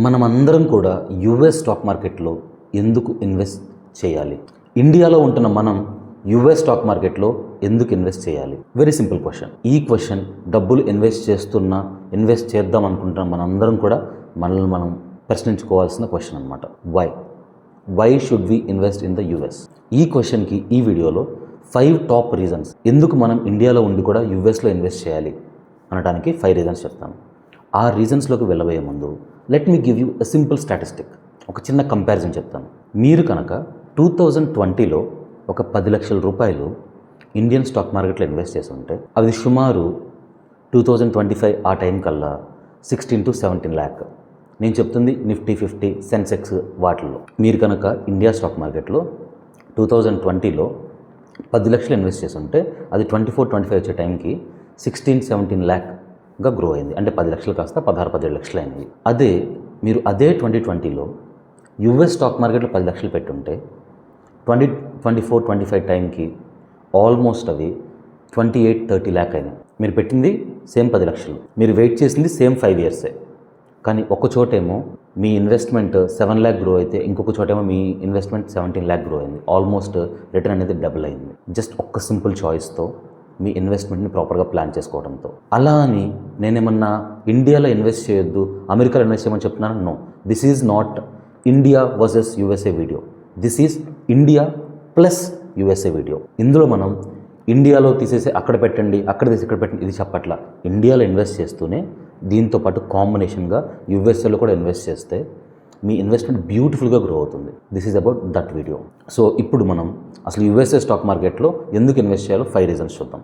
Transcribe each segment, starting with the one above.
మనమందరం కూడా US stock మార్కెట్లో ఎందుకు ఇన్వెస్ట్ చేయాలి? ఇండియాలో ఉంటున్న మనం యుఎస్ స్టాక్ మార్కెట్లో ఎందుకు ఇన్వెస్ట్ చేయాలి? Very simple question. ఈ క్వశ్చన్ డబ్బులు ఇన్వెస్ట్ చేద్దాం అనుకుంటున్న మనందరం కూడా మనల్ని మనం ప్రశ్నించుకోవాల్సిన క్వశ్చన్ అనమాట. Why should we invest in the US? ఈ క్వశ్చన్కి ఈ వీడియోలో 5 టాప్ రీజన్స్ ఎందుకు మనం ఇండియాలో ఉండి కూడా యుఎస్లో ఇన్వెస్ట్ చేయాలి అనడానికి 5 రీజన్స్ చెప్తాను. ఆ రీజన్స్లోకి వెళ్ళబోయే ముందు let me give you a simple statistic. ఒక చిన్న కంపారిజన్ చెప్తాను. మీరు కనుక 2020లో ఒక 10 లక్షల రూపాయలు ఇండియన్ స్టాక్ మార్కెట్లో ఇన్వెస్ట్ చేసి ఉంటే అది సుమారు 2025 ఆ టైం కల్లా 16 to 17 lakh. నేను చెప్తుంది నిఫ్టీ 50, సెన్సెక్స్ వాటిల్లో. మీరు కనుక ఇండియా స్టాక్ మార్కెట్లో 2020లో 10 లక్షలు ఇన్వెస్ట్ చేసి ఉంటే అది 24-25 వచ్చే టైంకి 16-17 lakh గ్రో అయింది. అంటే 10 లక్షలు కాస్త 16-17 లక్షలు అయింది. అదే 2020లో యుఎస్ స్టాక్ మార్కెట్లో 10 లక్షలు పెట్టుంటే 2024-25 టైంకి ఆల్మోస్ట్ అవి 28-30 lakh అయినాయి. మీరు పెట్టింది సేమ్ 10 లక్షలు, మీరు వెయిట్ చేసింది సేమ్ 5 yearsే. కానీ ఒక చోటేమో మీ ఇన్వెస్ట్మెంట్ 7 lakh గ్రో అయితే ఇంకొక చోటేమో మీ ఇన్వెస్ట్మెంట్ 17 lakh గ్రో అయింది. ఆల్మోస్ట్ రిటర్న్ అనేది డబుల్ అయింది. జస్ట్ ఒక్క సింపుల్ చాయిస్తో, మీ ఇన్వెస్ట్మెంట్ని ప్రాపర్గా ప్లాన్ చేసుకోవడంతో. అలా అని నేనేమన్నా ఇండియాలో ఇన్వెస్ట్ చేయొద్దు, అమెరికాలో ఇన్వెస్ట్ చేయమని చెప్తున్నాను? No, this is not India versus USA video. This is India plus USA video. ఇందులో మనం ఇండియాలో తీసేసి అక్కడ పెట్టండి, అక్కడ తీసి ఇక్కడ పెట్టండి ఇది చెప్పట్ల. ఇండియాలో ఇన్వెస్ట్ చేస్తూనే దీంతో పాటు కాంబినేషన్గా యూఎస్ఏలో కూడా ఇన్వెస్ట్ చేస్తే మీ ఇన్వెస్ట్మెంట్ బ్యూటిఫుల్గా గ్రో అవుతుంది. This is about that video. So ఇప్పుడు మనం అసలు యూఎస్ఏ స్టాక్ మార్కెట్లో ఎందుకు ఇన్వెస్ట్ చేయాలో 5 రీజన్స్ చూద్దాం.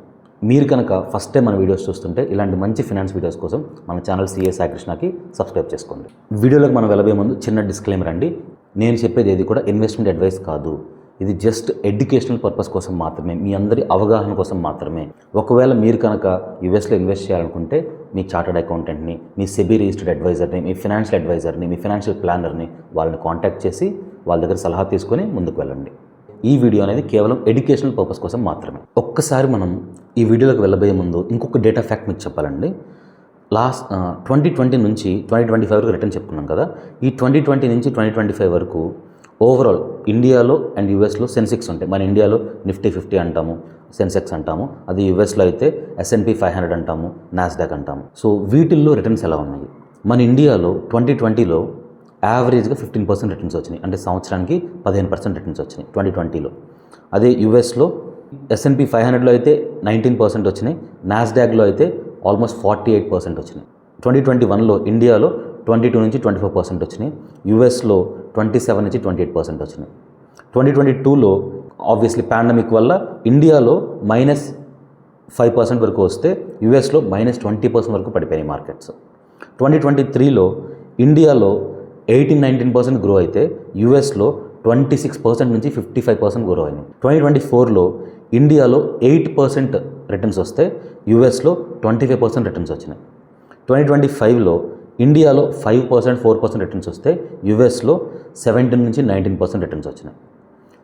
మీరు కనుక ఫస్ట్ టైం మన వీడియోస్ చూస్తుంటే ఇలాంటి మంచి ఫినాన్స్ వీడియోస్ కోసం మన ఛానల్ సిఏ సాయి కృష్ణకి సబ్స్క్రైబ్ చేసుకోండి. వీడియోలోకి మనం వెళ్ళబోయే ముందు చిన్న డిస్క్లైమర్ అండి. నేను చెప్పేది ఏది కూడా ఇన్వెస్ట్మెంట్ అడ్వైస్ కాదు. ఇది జస్ట్ ఎడ్యుకేషనల్ పర్పస్ కోసం మాత్రమే, మీ అందరి అవగాహన కోసం మాత్రమే. ఒకవేళ మీరు కనుక యూఎస్లో ఇన్వెస్ట్ చేయాలనుకుంటే మీ చార్టర్డ్ అకౌంటెంట్ని, మీ సెబీ రిజిస్టర్డ్ అడ్వైజర్ని, మీ ఫినాన్షియల్ అడ్వైజర్ని, మీ ఫినాన్షియల్ ప్లానర్ని వాళ్ళని కాంటాక్ట్ చేసి వాళ్ళ దగ్గర సలహా తీసుకొని ముందుకు వెళ్ళండి. ఈ వీడియో అనేది కేవలం ఎడ్యుకేషనల్ పర్పస్ కోసం మాత్రమే. ఒక్కసారి మనం ఈ వీడియోలోకి వెళ్ళబోయే ముందు ఇంకొక డేటా ఫ్యాక్ట్ మీకు చెప్పాలండి. 2020 నుంచి 2025 వరకు రిటర్న్ చెప్పుకున్నాం కదా. ఈ 2020 నుంచి 2025 వరకు ఓవరాల్ ఇండియాలో అండ్ యూఎస్లో సెన్సెక్స్ ఉంటాయి. మన ఇండియాలో నిఫ్టీ 50 అంటాము, సెన్సెక్స్ అంటాము. అది యూఎస్లో అయితే S&P 500 అంటాము, నాస్డాక్ అంటాము. సో వీటిల్లో రిటర్న్స్ ఎలా ఉన్నాయి? మన ఇండియాలో 2020లో యావరేజ్గా 15% రిటర్న్స్ వచ్చినాయి. అంటే సంవత్సరానికి 15% రిటర్న్స్ వచ్చినాయి 2020లో. అదే యూఎస్లో S&P 500లో అయితే 19% వచ్చినాయి, నాస్డాక్లో అయితే ఆల్మోస్ట్ 48% వచ్చినాయి. 2021లో ఇండియాలో 22 నుంచి 24% వచ్చినాయి, యూఎస్లో 27 నుంచి 28% వచ్చినాయి. 2022లో ఆబ్వియస్లీ పాండమిక్ వల్ల ఇండియాలో -5% వరకు వస్తే యూఎస్లో -20% వరకు పడిపోయినాయి మార్కెట్స్. 2023లో ఇండియాలో 18-19% గ్రో అయితే యూఎస్లో 26% నుంచి 55% గ్రో అయినాయి. 2024లో ఇండియాలో 8% రిటర్న్స్ వస్తే యూఎస్లో 25% రిటర్న్స్ వచ్చినాయి. 2025లో ఇండియాలో 5%, 4% రిటర్న్స్ వస్తే యూఎస్లో 17 నుంచి 19% రిటర్న్స్ వచ్చినాయి.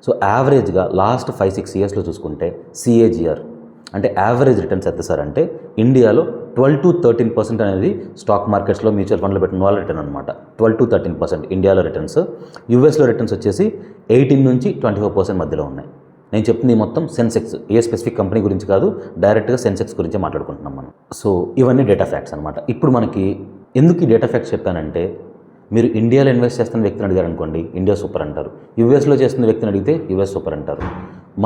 సో యావరేజ్గా లాస్ట్ 5-6 ఇయర్స్లో చూసుకుంటే సిఏజిఆర్ అంటే యావరేజ్ రిటర్న్స్ ఎంత సార్ అంటే ఇండియాలో 12-13% అనేది స్టాక్ మార్కెట్స్లో మ్యూచువల్ ఫండ్లో పెట్టిన వాళ్ళ రిటర్న్ అనమాట. 12-13% ఇండియాలో రిటర్న్స్. యూఎస్లో రిటర్న్స్ వచ్చేసి 18 నుంచి 24% మధ్యలో ఉన్నాయి. నేను చెప్తుంది మొత్తం సెన్సెక్స్, ఏ స్పెసిఫిక్ కంపెనీ గురించి కాదు, డైరెక్ట్గా సెన్సెక్స్ గురించి మాట్లాడుకుంటున్నాం మనం. సో ఇవన్నీ డేటా ఫ్యాక్ట్స్ అనమాట. ఇప్పుడు మనకి ఎందుకు ఈ డేటా ఫ్యాక్ట్స్ చెప్పానంటే, మీరు ఇండియాలో ఇన్వెస్ట్ చేస్తున్న వ్యక్తిని అడిగారు అనుకోండి, ఇండియా సూపర్ అంటారు. యూఎస్లో చేస్తున్న వ్యక్తిని అడిగితే యూఎస్ సూపర్ అంటారు.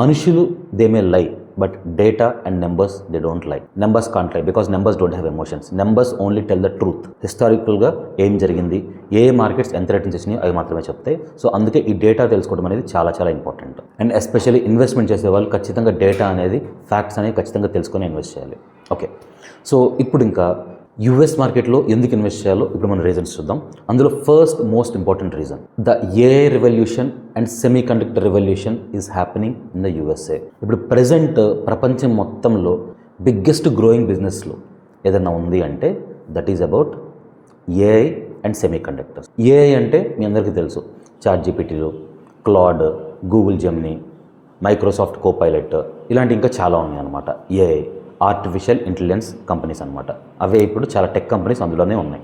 మనుషులు they may lie, but data and numbers they don't lie. Numbers can't lie because numbers don't have emotions. Numbers only tell the truth. హిస్టారికల్గా ఏం జరిగింది, ఏ మార్కెట్స్ ఎంత రిటర్న్స్ ఇచ్చినాయి అవి మాత్రమే చెప్తాయి. సో అందుకే ఈ డేటా తెలుసుకోవడం అనేది చాలా చాలా ఇంపార్టెంట్. అండ్ ఎస్పెషల్లీ ఇన్వెస్ట్మెంట్ చేసే వాళ్ళు ఖచ్చితంగా డేటా అనేది, ఫ్యాక్ట్స్ అనేవి ఖచ్చితంగా తెలుసుకొని ఇన్వెస్ట్ చేయాలి. ఓకే, సో ఇప్పుడు ఇంకా యుఎస్ మార్కెట్లో ఎందుకు ఇన్వెస్ట్ చేయాలో ఇప్పుడు మనం రీజన్స్ చూద్దాం. అందులో first most important reason, the AI revolution and semiconductor revolution is happening in the USA. ఇప్పుడు ప్రజెంట్ ప్రపంచం మొత్తంలో బిగ్గెస్ట్ గ్రోయింగ్ బిజినెస్లో ఏదైనా ఉంది అంటే that is about AI and semiconductors. AI అంటే మీ అందరికీ తెలుసు, చాట్‌జిపిటీలు, Claude, Google Gemini, Microsoft Copilot, ఇలాంటి ఇంకా చాలా ఉన్నాయి అన్నమాట. ఏఐ ఆర్టిఫిషియల్ ఇంటెలిజెన్స్ కంపెనీస్ అనమాట. అవే ఇప్పుడు చాలా టెక్ కంపెనీస్ అందులోనే ఉన్నాయి.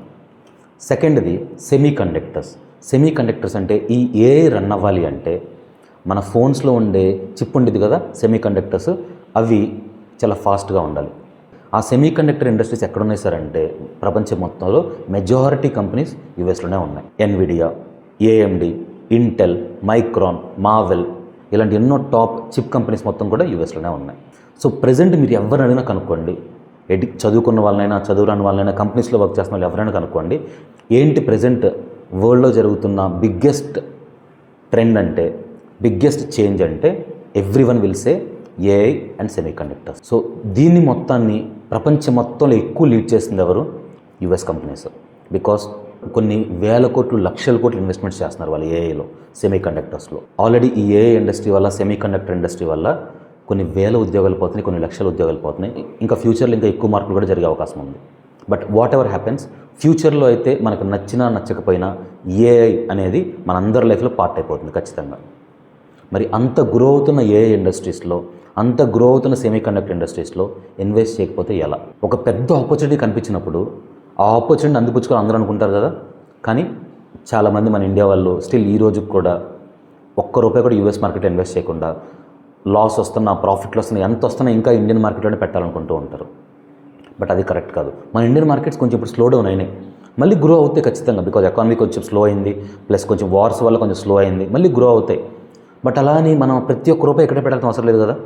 సెకండ్ది సెమీ కండక్టర్స్ అంటే ఈ ఏఐ రన్ అవ్వాలి అంటే మన ఫోన్స్లో ఉండే చిప్ ఉండేది కదా సెమీ కండక్టర్స్, అవి చాలా ఫాస్ట్గా ఉండాలి. ఆ సెమీ కండక్టర్ ఇండస్ట్రీస్ ఎక్కడ ఉన్నాయి సార్ అంటే ప్రపంచం మొత్తంలో మెజారిటీ కంపెనీస్ యూఎస్లోనే ఉన్నాయి. Nvidia, AMD, Intel, micron, Marvel ఇలాంటి ఎన్నో టాప్ చిప్ కంపెనీస్ మొత్తం కూడా యూఎస్లోనే ఉన్నాయి. సో ప్రజెంట్ మీరు ఎవరినైనా కనుక్కోండి, చదువుకున్న వాళ్ళైనా చదువురాని వాళ్ళైనా కంపెనీస్లో వర్క్ చేస్తున్న వాళ్ళు ఎవరైనా కనుక్కోండి, ఏంటి ప్రజెంట్ వరల్డ్లో జరుగుతున్న బిగ్గెస్ట్ ట్రెండ్ అంటే, బిగ్గెస్ట్ చేంజ్ అంటే everyone will say AI and semi conductors. So దీన్ని మొత్తాన్ని ప్రపంచం మొత్తంలో ఎక్కువ లీడ్ చేస్తుంది ఎవరు? US companies. బికాస్ కొన్ని వేల కోట్లు లక్షల కోట్లు ఇన్వెస్ట్మెంట్స్ చేస్తున్నారు వాళ్ళు ఏఐలో, సెమీ కండక్టర్స్లో. ఆల్రెడీ ఈ ఏఐ ఇండస్ట్రీ వల్ల, సెమీ కండక్టర్ ఇండస్ట్రీ వల్ల కొన్ని వేల ఉద్యోగాలు పోతున్నాయి, కొన్ని లక్షల ఉద్యోగాలు పోతున్నాయి. ఇంకా ఫ్యూచర్లో ఇంకా ఎక్కువ మార్పులు కూడా జరిగే అవకాశం ఉంది. బట్ వాట్ ఎవర్ హ్యాపెన్స్, ఫ్యూచర్లో అయితే మనకు నచ్చినా నచ్చకపోయినా ఏఐ అనేది మనందరి లైఫ్లో పార్ట్ అయిపోతుంది ఖచ్చితంగా. మరి అంత గ్రో అవుతున్న ఏఐ ఇండస్ట్రీస్లో, అంత గ్రో అవుతున్న సెమీ కండక్టర్ ఇండస్ట్రీస్లో ఇన్వెస్ట్ చేయకపోతే ఎలా? ఒక పెద్ద ఆపర్చునిటీ కనిపించినప్పుడు ఆ ఆపర్చునిటీ అందిపుచ్చుకొని అందరూ అనుకుంటారు కదా. కానీ చాలామంది మన ఇండియా వాళ్ళు స్టిల్ ఈ రోజుకి కూడా ₹1 కూడా యూఎస్ మార్కెట్లో ఇన్వెస్ట్ చేయకుండా లాస్ వస్తున్నా, ప్రాఫిట్లు వస్తున్నా, ఎంత వస్తున్నా ఇంకా ఇండియన్ మార్కెట్లోనే పెట్టాలనుకుంటూ ఉంటారు. బట్ అది కరెక్ట్ కాదు. మన ఇండియన్ మార్కెట్స్ కొంచెం ఇప్పుడు స్లో డౌన్ అయినాయి, మళ్ళీ గ్రో అవుతాయి ఖచ్చితంగా. బికాజ్ ఎకానమీ కొంచెం స్లో అయింది, ప్లస్ కొంచెం వార్స్ వల్ల కొంచెం స్లో అయింది, మళ్ళీ గ్రో అవుతాయి. బట్ అలా అని మనం ప్రతి ఒక్క రూపాయి ఎక్కడ పెట్టాల్సిన అవసరం లేదు కదా.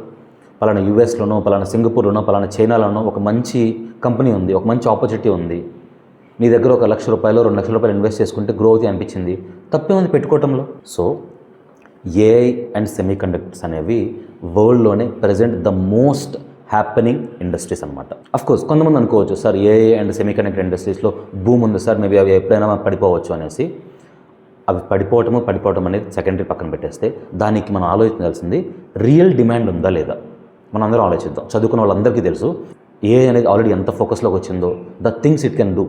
పలానా యూఎస్లోనో, పలానా సింగపూర్లోనో, పలానా చైనాలోనో ఒక మంచి కంపెనీ ఉంది, ఒక మంచి ఆపర్చునిటీ ఉంది, నీ దగ్గర ₹1,00,000 ₹2,00,000 ఇన్వెస్ట్ చేసుకుంటే గ్రో అవుతాయి అనిపించింది, తప్పేముంది పెట్టుకోవటంలో. So AI and semiconductors అనేవి వరల్డ్లోనే present the most happening industries అనమాట. అఫ్కోర్స్ కొంతమంది అనుకోవచ్చు, sir AI and semiconductor ఇండస్ట్రీస్లో బూమ్ ఉంది సార్, మేబీ అవి ఎప్పుడైనా పడిపోవచ్చు అనేసి. అవి పడిపోవటం అనేది సెకండరీ పక్కన పెట్టేస్తే, దానికి మనం ఆలోచించాల్సింది రియల్ డిమాండ్ ఉందా లేదా మనం అందరం ఆలోచిద్దాం. చదువుకున్న వాళ్ళందరికీ తెలుసు ఏఐ అనేది ఆల్రెడీ ఎంత ఫోకస్లోకి వచ్చిందో, the things it can do,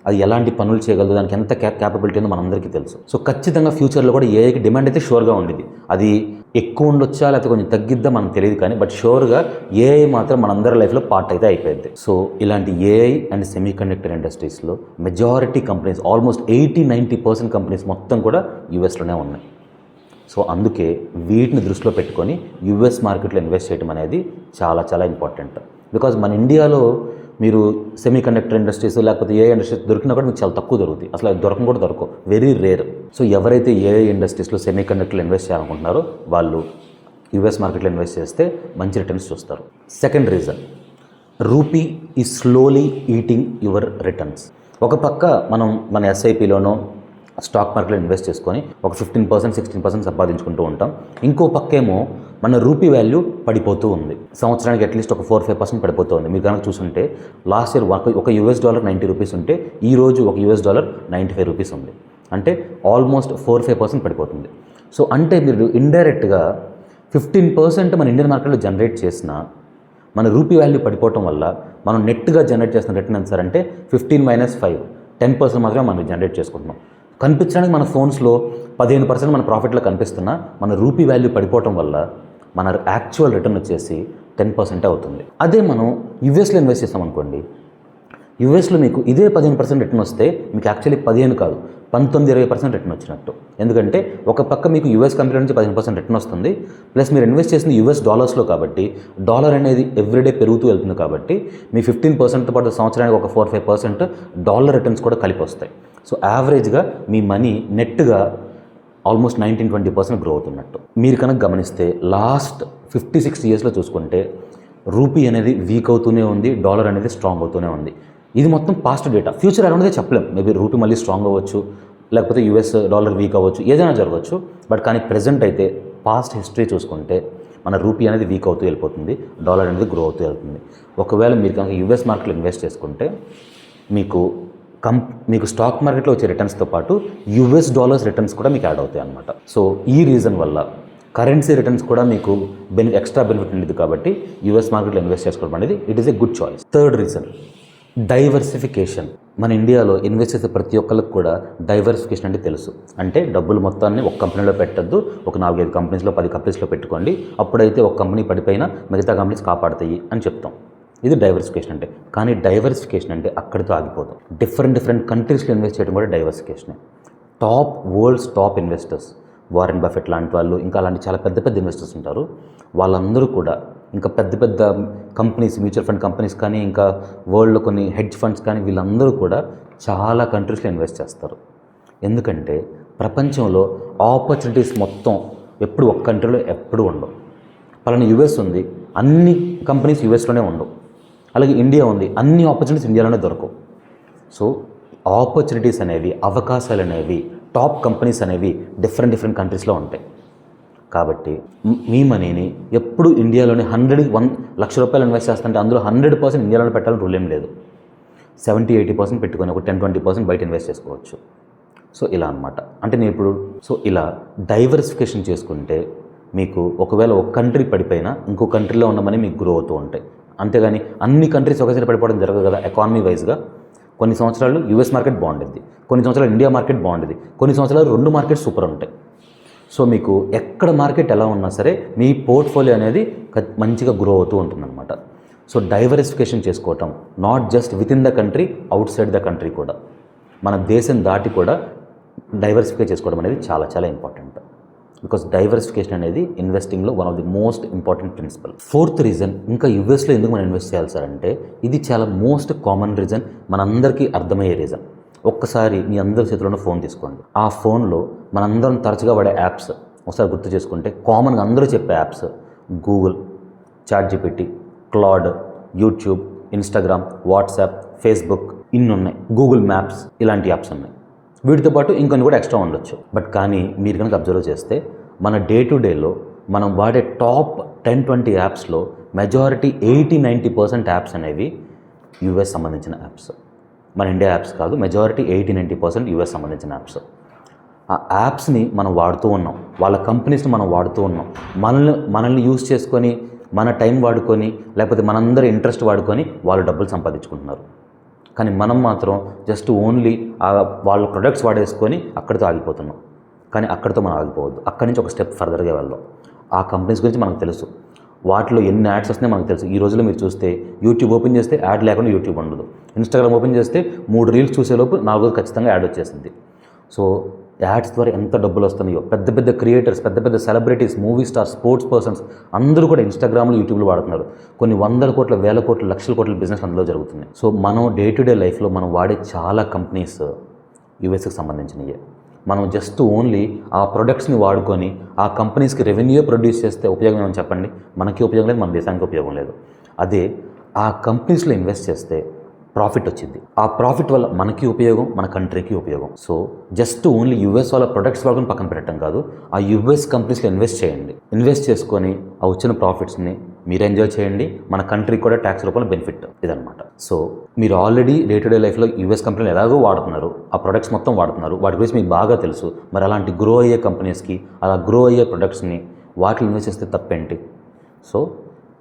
అది ఎలాంటి పనులు చేయగలదు, దానికి ఎంత క్యాపబిలిటీ ఉందో మనందరికీ తెలుసు. సో ఖచ్చితంగా ఫ్యూచర్లో కూడా ఏఐకి డిమాండ్ అయితే షూర్గా ఉండేది. అది ఎక్కువ ఉండొచ్చా లేకపోతే కొంచెం తగ్గిద్దా మనకు తెలియదు, కానీ బట్ షూర్గా ఏఐ మాత్రం మనందరి లైఫ్లో పార్ట్ అయితే అయిపోయింది. సో ఇలాంటి ఏఐ అండ్ సెమీ కండక్టర్ ఇండస్ట్రీస్లో మెజారిటీ కంపెనీస్, ఆల్మోస్ట్ 80-90% కంపెనీస్ మొత్తం కూడా యూఎస్లోనే ఉన్నాయి. సో అందుకే వీటిని దృష్టిలో పెట్టుకొని యూఎస్ మార్కెట్లో ఇన్వెస్ట్ చేయడం అనేది చాలా చాలా ఇంపార్టెంట్. బికాజ్ మన ఇండియాలో మీరు సెమీ కండక్టర్ ఇండస్ట్రీస్ లేకపోతే ఏఐ ఇండస్ట్రీస్ దొరికినా కూడా మీకు చాలా తక్కువ దొరుకుతాయి, అసలు అది దొరకవు, వెరీ రేర్. సో ఎవరైతే ఏఐ ఇండస్ట్రీస్లో సెమీ కండక్టర్లో ఇన్వెస్ట్ చేయాలనుకుంటున్నారో వాళ్ళు యూఎస్ మార్కెట్లో ఇన్వెస్ట్ చేస్తే మంచి రిటర్న్స్ చూస్తారు. Second reason, rupee is slowly eating your returns. ఒక పక్క మనం మన ఎస్ఐపిలోనో స్టాక్ మార్కెట్లో ఇన్వెస్ట్ చేసుకొని ఒక 15%-16% సంపాదించుకుంటూ ఉంటాం. ఇంకో పక్కేమో మన రూపీ వాల్యూ పడిపోతూ ఉంది, సంవత్సరానికి అట్లీస్ట్ ఒక 4-5% పడిపోతూ ఉంది. మీరు కనుక చూసుంటే లాస్ట్ ఇయర్ ఒక $90 90 ఉంటే ఈరోజు ఒక $95 ఉంది, అంటే ఆల్మోస్ట్ 4-5% పడిపోతుంది. సో అంటే మీరు ఇండైరెక్ట్గా 15% మన ఇండియన్ మార్కెట్లో జనరేట్ చేసిన మన రూపీ వాల్యూ పడిపోవటం వల్ల మనం నెట్గా జనరేట్ చేస్తున్న రిటర్న్ ఎంత సార్ అంటే 15 - 5 10% మాత్రమే మనం జనరేట్ చేసుకుంటున్నాం. కనిపించడానికి మన ఫోన్స్లో 15% మన ప్రాఫిట్లో కనిపిస్తున్నా మన రూపీ వాల్యూ పడిపోవటం వల్ల మన యాక్చువల్ రిటర్న్ వచ్చేసి 10% అవుతుంది. అదే మనం యూఎస్లో ఇన్వెస్ట్ చేస్తాం అనుకోండి, యూఎస్లో మీకు ఇదే 15% రిటర్న్ వస్తే మీకు యాక్చువల్లీ 15 కాదు 19-20% రిటర్న్ వచ్చినట్టు. ఎందుకంటే ఒక పక్క మీకు యూఎస్ కంపెనీ నుంచి 15% రిటర్న్ వస్తుంది, ప్లస్ మీరు ఇన్వెస్ట్ చేసిన యూఎస్ డాలర్స్లో కాబట్టి డాలర్ అనేది ఎవ్రీడే పెరుగుతూ వెళ్తుంది కాబట్టి మీ 15%తో పాటు సంవత్సరానికి ఒక 4-5% డాలర్ రిటర్న్స్ కూడా కలిపి వస్తాయి. సో యావరేజ్గా మీ మనీ నెట్గా ఆల్మోస్ట్ 19-20% గ్రో అవుతున్నట్టు. మీరు కనుక గమనిస్తే లాస్ట్ 50-60 ఇయర్స్లో చూసుకుంటే రూపీ అనేది వీక్ అవుతూనే ఉంది, డాలర్ అనేది స్ట్రాంగ్ అవుతూనే ఉంది. ఇది మొత్తం పాస్ట్ డేటా, ఫ్యూచర్ ఎలా ఉండదో చెప్పలేం. మేబీ రూపీ మళ్ళీ స్ట్రాంగ్ అవ్వచ్చు, లేకపోతే యూఎస్ డాలర్ వీక్ అవ్వచ్చు, ఏదైనా జరగవచ్చు. బట్ కానీ ప్రెజెంట్ అయితే పాస్ట్ హిస్టరీ చూసుకుంటే మన రూపీ అనేది వీక్ అవుతూ వెళ్ళిపోతుంది, డాలర్ అనేది గ్రో అవుతూ వెళ్తుంది. ఒకవేళ మీరు కనుక యూఎస్ మార్కెట్లో ఇన్వెస్ట్ చేసుకుంటే మీకు స్టాక్ మార్కెట్లో వచ్చే రిటర్న్స్తో పాటు యూఎస్ డాలర్స్ రిటర్న్స్ కూడా మీకు యాడ్ అవుతాయి అన్నమాట. సో ఈ రీజన్ వల్ల కరెన్సీ రిటర్న్స్ కూడా మీకు ఎక్స్ట్రా బెనిఫిట్ ఉండేది కాబట్టి యూఎస్ మార్కెట్లో ఇన్వెస్ట్ చేసుకోవడం అనేది it is a good choice. Third reason, diversification. మన ఇండియాలో ఇన్వెస్ట్ చేసే ప్రతి ఒక్కరికి కూడా డైవర్సిఫికేషన్ అంటే తెలుసు. అంటే డబ్బులు మొత్తాన్ని ఒక కంపెనీలో పెట్టద్దు, ఒక 4-5 కంపెనీస్లో 10 కంపెనీస్లో పెట్టుకోండి, అప్పుడైతే ఒక కంపెనీ పడిపోయినా మిగతా కంపెనీస్ కాపాడుతాయి అని చెప్తాం. ఇది డైవర్సిఫికేషన్ అంటే. కానీ డైవర్సిఫికేషన్ అంటే అక్కడితో ఆగిపోదు. డిఫరెంట్ కంట్రీస్లో ఇన్వెస్ట్ చేయడం కూడా డైవర్సిఫికేషనే. World's top investors, Warren Buffett లాంటి వాళ్ళు, ఇంకా అలాంటి చాలా పెద్ద ఇన్వెస్టర్స్ ఉంటారు. వాళ్ళందరూ కూడా ఇంకా పెద్ద కంపెనీస్, మ్యూచువల్ ఫండ్ కంపెనీస్ కానీ, ఇంకా వరల్డ్లో కొన్ని హెడ్జ్ ఫండ్స్ కానీ, వీళ్ళందరూ కూడా చాలా కంట్రీస్లో ఇన్వెస్ట్ చేస్తారు. ఎందుకంటే ప్రపంచంలో ఆపర్చునిటీస్ మొత్తం ఎప్పుడు ఒక కంట్రీలో ఎప్పుడు ఉండవు. పలానా యుఎస్ ఉంది, అన్ని కంపెనీస్ యుఎస్లోనే ఉండవు. అలాగే ఇండియా ఉంది, అన్ని ఆపర్చునిటీస్ ఇండియాలోనే దొరకవు. సో ఆపర్చునిటీస్ అనేవి, అవకాశాలు అనేవి, టాప్ కంపెనీస్ అనేవి డిఫరెంట్ కంట్రీస్లో ఉంటాయి. కాబట్టి మీ మనీని ఎప్పుడు ఇండియాలోనే 100 లక్ష రూపాయలు ఇన్వెస్ట్ చేస్తుంటే అందులో 100% ఇండియాలోనే పెట్టాలని రూల్ ఏం లేదు. 70-80% పెట్టుకొని ఒక 10-20% బయట ఇన్వెస్ట్ చేసుకోవచ్చు. సో ఇలా అనమాట. అంటే నేను ఇప్పుడు ఇలా డైవర్సిఫికేషన్ చేసుకుంటే మీకు ఒకవేళ ఒక కంట్రీ పడిపోయినా ఇంకో కంట్రీలో ఉన్న మనీ మీకు గ్రో అవుతూ ఉంటాయి. అంతేగాని అన్ని కంట్రీస్ ఒకేసారి పడిపోవడం జరగదు కదా. ఎకానమీ వైజ్గా కొన్ని సంవత్సరాలు యూఎస్ మార్కెట్ బాగుంటుంది, కొన్ని సంవత్సరాలు ఇండియా మార్కెట్ బాగుంటుంది, కొన్ని సంవత్సరాలు 2 మార్కెట్ సూపర్ ఉంటాయి. సో మీకు ఎక్కడ మార్కెట్ ఎలా ఉన్నా సరే మీ పోర్ట్ఫోలియో అనేది మంచిగా గ్రో అవుతూ ఉంటుందన్నమాట. సో డైవర్సిఫికేషన్ చేసుకోవటం not just with in the country, out side the country కూడా, మన దేశం దాటి కూడా డైవర్సిఫై చేసుకోవడం అనేది చాలా ఇంపార్టెంట్. బికాస్ డైవర్సిఫికేషన్ అనేది ఇన్వెస్టింగ్లో one of the most important principle. 4th reason, ఇంకా యూఎస్లో ఎందుకు మనం ఇన్వెస్ట్ చేయాలి సార్ అంటే, ఇది చాలా మోస్ట్ కామన్ రీజన్, మనందరికీ అర్థమయ్యే రీజన్. ఒక్కసారి మీ అందరి చేతిలోనే ఫోన్ తీసుకోండి. ఆ ఫోన్లో మనందరం తరచుగా వాడే యాప్స్ ఒకసారి గుర్తు చేసుకుంటే, కామన్గా అందరూ చెప్పే apps Google, ChatGPT, Claude, YouTube, Instagram, WhatsApp, Facebook, ఇన్ని ఉన్నాయి. గూగుల్ మ్యాప్స్, ఇలాంటి యాప్స్ ఉన్నాయి. వీటితో పాటు ఇంకొన్ని కూడా ఎక్స్ట్రా ఉండొచ్చు. బట్ కానీ మీరు కనుక అబ్జర్వ్ చేస్తే మన డే టు డేలో మనం వాడే టాప్ 10-20 యాప్స్లో మెజారిటీ 80-90% యాప్స్ అనేవి యూఎస్ సంబంధించిన యాప్స్. మన ఇండియా యాప్స్ కాదు, మెజారిటీ 80-90% యూఎస్ సంబంధించిన యాప్స్. ఆ యాప్స్ని మనం వాడుతూ ఉన్నాం, వాళ్ళ కంపెనీస్ని మనం వాడుతూ ఉన్నాం. మనల్ని యూజ్ చేసుకొని, మన టైం వాడుకొని, లేకపోతే మనందరి ఇంట్రెస్ట్ వాడుకొని వాళ్ళు డబ్బులు సంపాదించుకుంటున్నారు. కానీ మనం మాత్రం జస్ట్ ఓన్లీ వాళ్ళ ప్రొడక్ట్స్ వాడేసుకొని అక్కడితో ఆగిపోతున్నాం. కానీ అక్కడితో మనం ఆగిపోవద్దు. అక్కడి నుంచి ఒక స్టెప్ ఫర్దర్గా వెళ్దాం. ఆ కంపెనీస్ గురించి మనకు తెలుసు, వాటిలో ఎన్ని యాడ్స్ వస్తున్నాయో మనకు తెలుసు. ఈ రోజుల్లో మీరు చూస్తే యూట్యూబ్ ఓపెన్ చేస్తే యాడ్ లేకుండా యూట్యూబ్ ఉండదు. ఇన్స్టాగ్రామ్ ఓపెన్ చేస్తే 3 రీల్స్ చూసేలోపు 4 ఖచ్చితంగా యాడ్ వచ్చేసింది. సో యాడ్స్ ద్వారా ఎంత డబ్బులు వస్తున్నాయో, పెద్ద క్రియేటర్స్, పెద్ద celebrities, movie stars, sports persons అందరూ కూడా ఇన్స్టాగ్రామ్లో, యూట్యూబ్లో వాడుతున్నారు. కొన్ని 100 కోట్ల, 1000 కోట్ల, లక్షల కోట్ల బిజినెస్ అందులో జరుగుతుంది. సో మనం డే టు డే లైఫ్లో మనం వాడే చాలా కంపెనీస్ యూఎస్కి సంబంధించినవి. మనం జస్ట్ ఓన్లీ ఆ ప్రొడక్ట్స్ని వాడుకొని ఆ కంపెనీస్కి రెవెన్యూ ప్రొడ్యూస్ చేస్తే ఉపయోగం ఏమని చెప్పండి? మనకి ఉపయోగం లేదు, మన దేశానికి ఉపయోగం లేదు. అదే ఆ కంపెనీస్లో ఇన్వెస్ట్ చేస్తే ప్రాఫిట్ వచ్చింది. ఆ ప్రాఫిట్ వల్ల మనకి ఉపయోగం, మన కంట్రీకి ఉపయోగం. సో జస్ట్ ఓన్లీ యూఎస్ వాళ్ళ ప్రొడక్ట్స్ వాళ్ళని పక్కన పెట్టడం కాదు, ఆ యూఎస్ కంపెనీస్లో ఇన్వెస్ట్ చేయండి. ఇన్వెస్ట్ చేసుకొని ఆ వచ్చిన ప్రాఫిట్స్ని మీరు ఎంజాయ్ చేయండి, మన కంట్రీకి కూడా ట్యాక్స్ రూపంలో బెనిఫిట్ ఇదనమాట. సో మీరు ఆల్రెడీ డే టు డే లైఫ్లో యూఎస్ కంపెనీలు ఎలాగో వాడుతున్నారు, ఆ ప్రొడక్ట్స్ మొత్తం వాడుతున్నారు, వాటి గురించి మీకు బాగా తెలుసు. మరి అలాంటి గ్రో అయ్యే కంపెనీస్కి, అలా గ్రో అయ్యే ప్రొడక్ట్స్ని వాటిని ఇన్వెస్ట్ చేస్తే తప్పేంటి? సో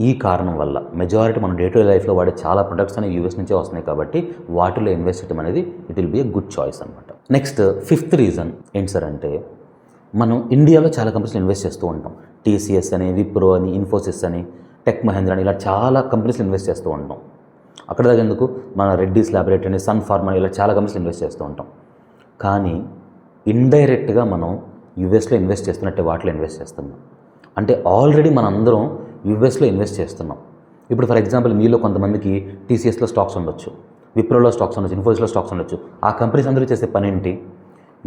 ఈ కారణం వల్ల మెజారిటీ మన డే టు డే లైఫ్లో వాడే చాలా ప్రొడక్ట్స్ అనేవి యూఎస్ నుంచే వస్తున్నాయి. కాబట్టి వాటిలో ఇన్వెస్ట్ చేయడం అనేది it will be a good choice అనమాట. నెక్స్ట్ 5th రీజన్ ఏంటి సార్ అంటే, మనం ఇండియాలో చాలా కంపెనీస్లో ఇన్వెస్ట్ చేస్తూ ఉంటాం. టీసీఎస్ అని, విప్రో అని, ఇన్ఫోసిస్ అని, టెక్ మహేంద్ర అని, ఇలా చాలా కంపెనీస్లో ఇన్వెస్ట్ చేస్తూ ఉంటాం. అక్కడ దాకా ఎందుకు, మన రెడ్డీస్ ల్యాబొరేటరీ అని, సన్ ఫార్మా ఇలా చాలా కంపెనీస్లో ఇన్వెస్ట్ చేస్తూ ఉంటాం. కానీ ఇండైరెక్ట్గా మనం యూఎస్లో ఇన్వెస్ట్ చేస్తున్నట్టే వాటిలో ఇన్వెస్ట్ చేస్తున్నాం. అంటే ఆల్రెడీ మనందరం యూఎస్లో ఇన్వెస్ట్ చేస్తున్నాం. ఇప్పుడు ఫర్ ఎగ్జాంపుల్ మీలో కొంతమందికి టీసీఎస్లో స్టాక్స్ ఉండొచ్చు, విప్రోలో స్టాక్స్ ఉండొచ్చు, ఇన్ఫోసిస్లో స్టాక్స్ ఉండొచ్చు. ఆ కంపెనీస్ అందరూ చేసే పని ఏంటి?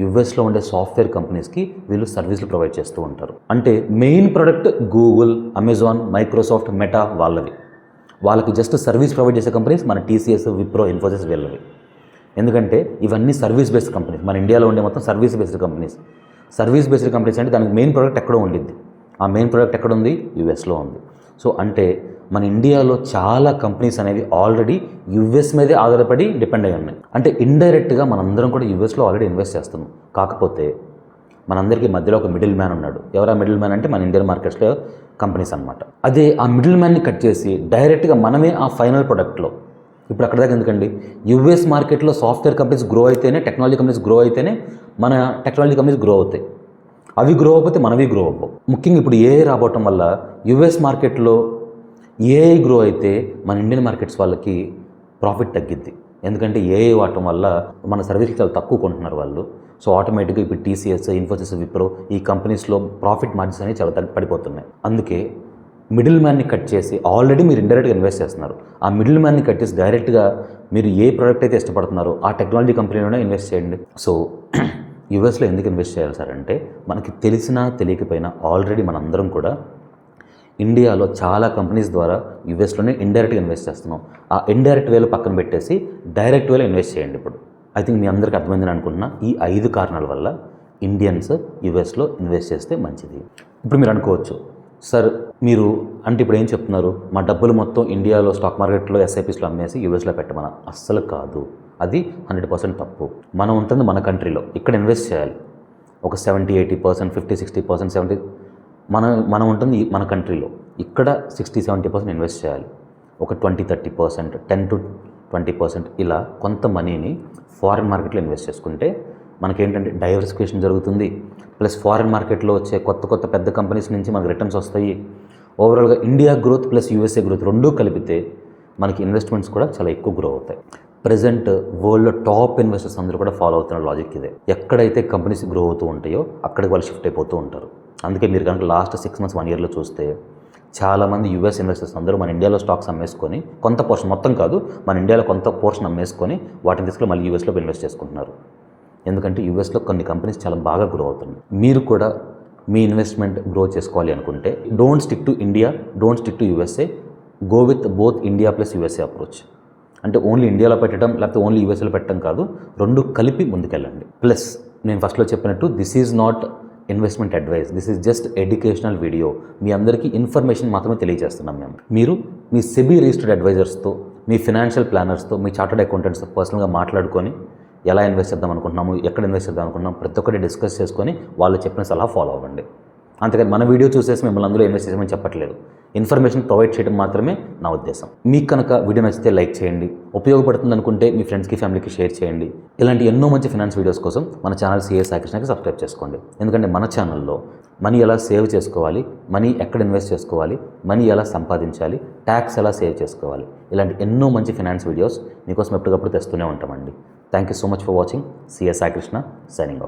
యూఎస్లో ఉండే సాఫ్ట్వేర్ కంపెనీస్కి వీళ్ళు సర్వీసులు ప్రొవైడ్ చేస్తూ ఉంటారు. అంటే main product Google, Amazon, Microsoft, meta వాళ్ళవి. వాళ్ళకి జస్ట్ సర్వీస్ ప్రొవైడ్ చేసే కంపెనీస్ మన టీసీఎస్, విప్రో, ఇన్ఫోసిస్ వీళ్ళవి. ఎందుకంటే ఇవన్నీ సర్వీస్ బేస్డ్ కంపెనీస్. మన ఇండియాలో ఉండే మొత్తం service based companies. Service based companies అంటే దానికి మెయిన్ ప్రొడక్ట్ ఎక్కడో ఉండిద్ది. ఆ మెయిన్ ప్రొడక్ట్ ఎక్కడ ఉంది? యూఎస్లో ఉంది. సో అంటే మన ఇండియాలో చాలా కంపెనీస్ అనేవి ఆల్రెడీ యూఎస్ మీదే ఆధారపడి డిపెండ్ అయి ఉన్నాయి. అంటే ఇండైరెక్ట్గా మనందరం కూడా యూఎస్లో ఆల్రెడీ ఇన్వెస్ట్ చేస్తున్నాం. కాకపోతే మనందరికీ మధ్యలో ఒక మిడిల్ మ్యాన్ ఉన్నాడు. ఎవరా మిడిల్ మ్యాన్ అంటే మన ఇండియన్ మార్కెట్స్లో కంపెనీస్ అనమాట. అదే ఆ మిడిల్ మ్యాన్ని కట్ చేసి డైరెక్ట్గా మనమే ఆ ఫైనల్ ప్రొడక్ట్లో, ఇప్పుడు అక్కడ దాకా ఎందుకండి, యూఎస్ మార్కెట్లో సాఫ్ట్వేర్ కంపెనీస్ గ్రో అయితేనే, టెక్నాలజీ కంపెనీస్ గ్రో అయితేనే మన టెక్నాలజీ కంపెనీస్ గ్రో అవుతాయి. అవి గ్రో అవ్వకపోతే మనవి గ్రో అవ్వవు. ముఖ్యంగా ఇప్పుడు ఏఐ రాబోవటం వల్ల యూఎస్ మార్కెట్లో ఏఐ గ్రో అయితే మన ఇండియన్ మార్కెట్స్ వాళ్ళకి ప్రాఫిట్ తగ్గిద్ది. ఎందుకంటే ఏఐ వాడటం వల్ల మన సర్వీసులు చాలా తక్కువ కొంటున్నారు వాళ్ళు. సో ఆటోమేటిక్గా ఇప్పుడు టీసీఎస్, ఇన్ఫోసిస్, విప్రో ఈ కంపెనీస్లో ప్రాఫిట్ మార్జిన్స్ అనేవి చాలా పడిపోతున్నాయి. అందుకే మిడిల్ మ్యాన్ని కట్ చేసి, ఆల్రెడీ మీరు ఇండైరెక్ట్గా ఇన్వెస్ట్ చేస్తున్నారు, ఆ మిడిల్ మ్యాన్ని కట్ చేసి డైరెక్ట్గా మీరు ఏ ప్రోడక్ట్ అయితే ఇష్టపడుతున్నారో ఆ టెక్నాలజీ కంపెనీలోనే ఇన్వెస్ట్ చేయండి. సో యూఎస్లో ఎందుకు ఇన్వెస్ట్ చేయాలి సార్ అంటే, మనకి తెలిసినా తెలియకపోయినా ఆల్రెడీ మనందరం కూడా ఇండియాలో చాలా కంపెనీస్ ద్వారా యూఎస్లోనే ఇండైరెక్ట్గా ఇన్వెస్ట్ చేస్తున్నాం. ఆ ఇండైరెక్ట్ వేలో పక్కన పెట్టేసి డైరెక్ట్ వేలో ఇన్వెస్ట్ చేయండి. ఇప్పుడు ఐ థింక్ మీ అందరికీ అర్థమైందని అనుకుంటున్నా. ఈ 5 కారణాల వల్ల ఇండియన్స్ యూఎస్లో ఇన్వెస్ట్ చేస్తే మంచిది. ఇప్పుడు మీరు అనుకోవచ్చు, సార్ మీరు అంటే ఇప్పుడు ఏం చెప్తున్నారు, మా డబ్బులు మొత్తం ఇండియాలో స్టాక్ మార్కెట్లో ఎస్ఐపిస్లో అమ్మేసి యూఎస్లో పెట్టమని. అస్సలు కాదు, అది 100% తప్పు. మనం ఉంటుంది మన కంట్రీలో, ఇక్కడ ఇన్వెస్ట్ చేయాలి. ఒక 70-80%, 50-60%, 70 మనం ఉంటుంది మన కంట్రీలో, ఇక్కడ 60-70% ఇన్వెస్ట్ చేయాలి. ఒక 20-30%, 10-20% ఇలా కొంత మనీని ఫారిన్ మార్కెట్లో ఇన్వెస్ట్ చేసుకుంటే మనకేంటంటే డైవర్సిఫికేషన్ జరుగుతుంది. ప్లస్ ఫారిన్ మార్కెట్లో వచ్చే కొత్త పెద్ద కంపెనీస్ నుంచి మనకు రిటర్న్స్ వస్తాయి. ఓవరాల్గా India growth plus USA growth రెండూ కలిపితే మనకి ఇన్వెస్ట్మెంట్స్ కూడా చాలా ఎక్కువ గ్రో అవుతాయి. ప్రజెంట్ వరల్డ్లో టాప్ ఇన్వెస్టర్స్ అందరూ కూడా ఫాలో అవుతున్న లాజిక్ ఇదే. ఎక్కడైతే కంపెనీస్ గ్రో అవుతూ ఉంటాయో అక్కడికి వాళ్ళు షిఫ్ట్ అయిపోతూ ఉంటారు. అందుకే మీరు కనుక లాస్ట్ 6 months 1 yearలో చూస్తే చాలామంది యూఎస్ ఇన్వెస్టర్స్ అందరూ మన ఇండియాలో స్టాక్స్ అమ్మేసుకొని కొంత పోర్షన్, మొత్తం కాదు, మన ఇండియాలో కొంత పోర్షన్ అమ్మేసుకొని వాటిని తీసుకుని మళ్ళీ యూఎస్లో ఇన్వెస్ట్ చేసుకుంటున్నారు. ఎందుకంటే యూఎస్లో కొన్ని కంపెనీస్ చాలా బాగా గ్రో అవుతున్నాయి. మీరు కూడా మీ ఇన్వెస్ట్మెంట్ గ్రో చేసుకోవాలి అనుకుంటే don't stick to India, don't stick to USA, go with both India plus USA approach. అంటే ఓన్లీ ఇండియాలో పెట్టడం లేకపోతే ఓన్లీ యూఎస్ఏలో పెట్టడం కాదు, రెండు కలిపి ముందుకెళ్ళండి. ప్లస్ నేను ఫస్ట్లో చెప్పినట్టు this is not investment advice, this is just educational video. మీ అందరికీ ఇన్ఫర్మేషన్ మాత్రమే తెలియజేస్తున్నాం మేము. మీరు మీ సెబీ రిజిస్టర్డ్ అడ్వైజర్స్తో, మీ ఫినాన్షియల్ ప్లానర్స్తో, మీ చార్టర్డ్ అకౌంటెంట్స్తో పర్సనల్గా మాట్లాడుకొని ఎలా ఇన్వెస్ట్ చేద్దాం అనుకుంటున్నాము, ఎక్కడ ఇన్వెస్ట్ చేద్దాం అనుకుంటున్నాం, ప్రతి ఒక్కటి డిస్కస్ చేసుకొని వాళ్ళు చెప్పిన సలహా ఫాలో అవ్వండి. అంతేకాని మన వీడియో చూసేసి మిమ్మల్ని అందులో ఇన్వెస్ట్ చేసామని చెప్పట్లేదు. ఇన్ఫర్మేషన్ ప్రొవైడ్ చేయడం మాత్రమే నా ఉద్దేశం. మీకు కనుక వీడియో నచ్చితే లైక్ చేయండి, ఉపయోగపడుతుంది అనుకుంటే మీ ఫ్రెండ్స్కి, ఫ్యామిలీకి షేర్ చేయండి. ఇలాంటి ఎన్నో మంచి ఫినాన్స్ వీడియోస్ కోసం మన ఛానల్ సిఏ సాయి కృష్ణకి సబ్స్క్రైబ్ చేసుకోండి. ఎందుకంటే మన ఛానల్లో మనీ ఎలా సేవ్ చేసుకోవాలి, మనీ ఎక్కడ ఇన్వెస్ట్ చేసుకోవాలి, మనీ ఎలా సంపాదించాలి, ట్యాక్స్ ఎలా సేవ్ చేసుకోవాలి, ఇలాంటి ఎన్నో మంచి ఫినాన్స్ వీడియోస్ మీకోసం ఎప్పటికప్పుడు తెస్తూనే ఉంటామండి. Thank you so much for watching. CA Sai Krishna signing off.